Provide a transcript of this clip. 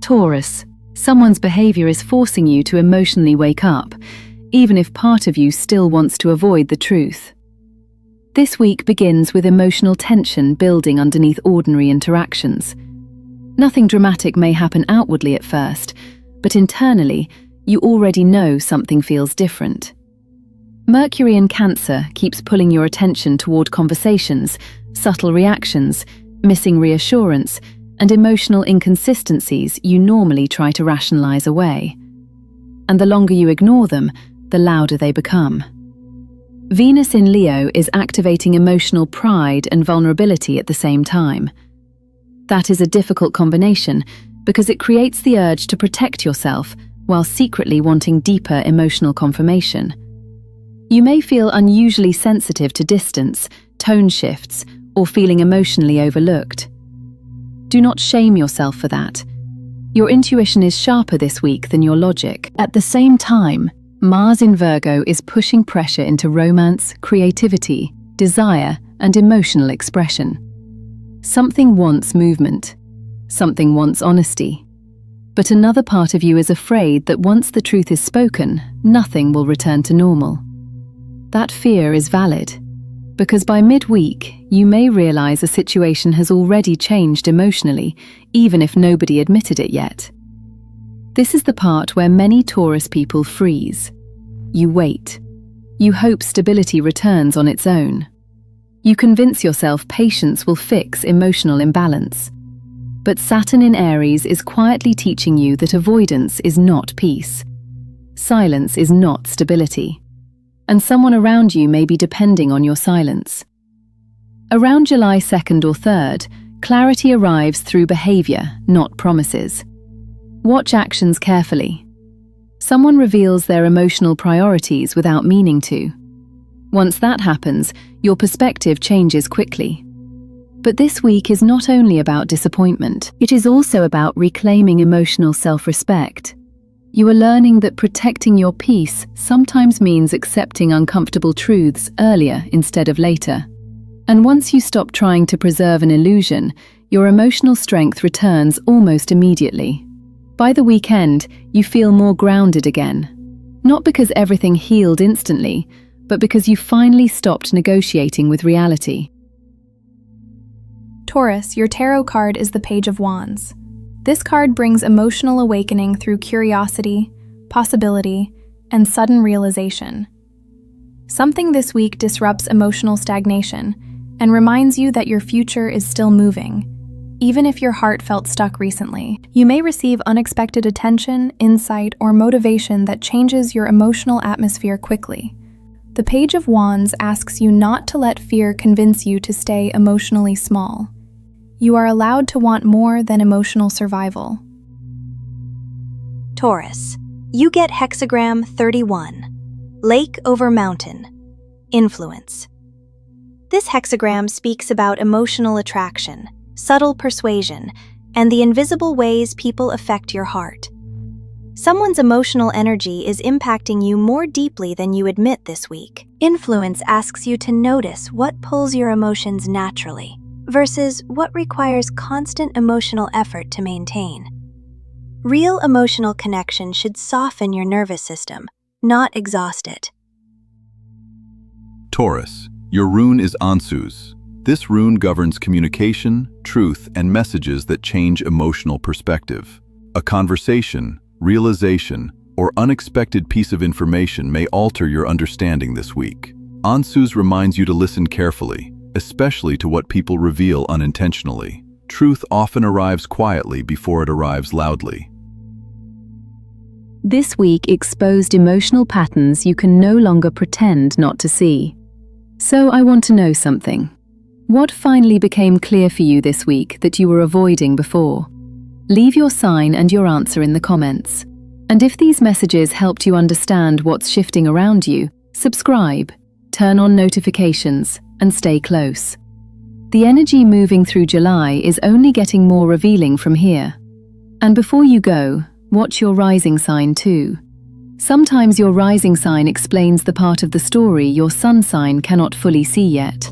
Taurus, someone's behavior is forcing you to emotionally wake up, even if part of you still wants to avoid the truth. This week begins with emotional tension building underneath ordinary interactions. Nothing dramatic may happen outwardly at first, but internally, you already know something feels different. Mercury in Cancer keeps pulling your attention toward conversations, subtle reactions, missing reassurance, and emotional inconsistencies you normally try to rationalize away. And the longer you ignore them, the louder they become. Venus in Leo is activating emotional pride and vulnerability at the same time. That is a difficult combination because it creates the urge to protect yourself while secretly wanting deeper emotional confirmation. You may feel unusually sensitive to distance, tone shifts, or feeling emotionally overlooked. Do not shame yourself for that. Your intuition is sharper this week than your logic. At the same time, Mars in Virgo is pushing pressure into romance, creativity, desire, and emotional expression. Something wants movement. Something wants honesty. But another part of you is afraid that once the truth is spoken, nothing will return to normal. That fear is valid, because by midweek, you may realize a situation has already changed emotionally, even if nobody admitted it yet. This is the part where many Taurus people freeze. You wait. You hope stability returns on its own. You convince yourself patience will fix emotional imbalance. But Saturn in Aries is quietly teaching you that avoidance is not peace. Silence is not stability. And someone around you may be depending on your silence. Around July 2nd or 3rd, clarity arrives through behavior, not promises. Watch actions carefully. Someone reveals their emotional priorities without meaning to. Once that happens, your perspective changes quickly. But this week is not only about disappointment, it is also about reclaiming emotional self-respect. You are learning that protecting your peace sometimes means accepting uncomfortable truths earlier instead of later. And once you stop trying to preserve an illusion, your emotional strength returns almost immediately. By the weekend, you feel more grounded again. Not because everything healed instantly, but because you finally stopped negotiating with reality. Taurus, your tarot card is the Page of Wands. This card brings emotional awakening through curiosity, possibility, and sudden realization. Something this week disrupts emotional stagnation and reminds you that your future is still moving, even if your heart felt stuck recently. You may receive unexpected attention, insight, or motivation that changes your emotional atmosphere quickly. The Page of Wands asks you not to let fear convince you to stay emotionally small. You are allowed to want more than emotional survival. Taurus, you get hexagram 31, Lake over Mountain, Influence. This hexagram speaks about emotional attraction, subtle persuasion, and the invisible ways people affect your heart. Someone's emotional energy is impacting you more deeply than you admit this week. Influence asks you to notice what pulls your emotions naturally versus what requires constant emotional effort to maintain. Real emotional connection should soften your nervous system, not exhaust it. Taurus, your rune is Ansus. This rune governs communication, truth, and messages that change emotional perspective. A conversation, realization, or unexpected piece of information may alter your understanding this week. Ansus reminds you to listen carefully, especially to what people reveal unintentionally. Truth often arrives quietly before it arrives loudly. This week exposed emotional patterns you can no longer pretend not to see. So I want to know something. What finally became clear for you this week that you were avoiding before? Leave your sign and your answer in the comments. And if these messages helped you understand what's shifting around you, subscribe, turn on notifications, and stay close. The energy moving through July is only getting more revealing from here. And before you go, watch your rising sign too. Sometimes your rising sign explains the part of the story your sun sign cannot fully see yet.